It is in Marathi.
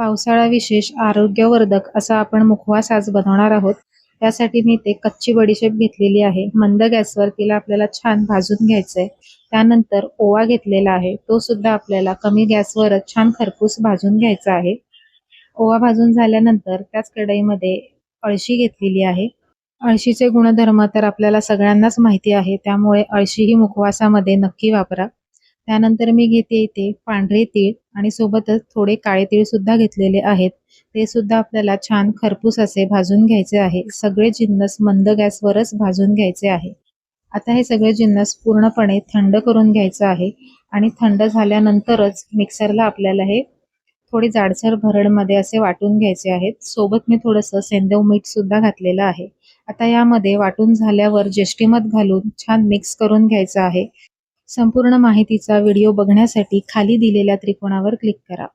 पावसाळा विशेष आरोग्यवर्धक असा आपण मुखवास आज बनवणार आहोत. त्यासाठी मी इथे कच्ची बडीशेप घेतलेली आहे. मंद गॅसवर तिला आपल्याला छान भाजून घ्यायचंय. त्यानंतर ओवा घेतलेला आहे. तो सुद्धा आपल्याला कमी गॅसवरच छान खरपूस भाजून घ्यायचा आहे. ओवा भाजून झाल्यानंतर त्याच कढईमध्ये अळशी घेतलेली आहे. अळशीचे गुणधर्म तर आपल्याला सगळ्यांनाच माहिती आहे, त्यामुळे अळशी ही मुखवासामध्ये नक्की वापरा. त्यानंतर मी घेते इथे पांढरे तीळ आणि सोबतच थोडे काळे तीळ सुद्धा घेतलेले आहेत. ते सुद्धा आपल्याला छान खरपूस असे भाजून घ्यायचे आहे. सगळे जिन्नस मंद गॅसवरच भाजून घ्यायचे आहे. आता हे सगळे जिन्नस पूर्णपणे थंड करून घ्यायचं आहे आणि थंड झाल्यानंतरच मिक्सरला आपल्याला हे थोडे जाडसर भरडमध्ये असे वाटून घ्यायचे आहेत. सोबत मी थोडंसं सेंधव मीठ सुद्धा घातलेलं आहे. आता यामध्ये वाटून झाल्यावर जेष्ठीमध घालून छान मिक्स करून घ्यायचं आहे. संपूर्ण माहितीचा व्हिडिओ बघण्यासाठी खाली दिलेल्या त्रिकोणावर क्लिक करा.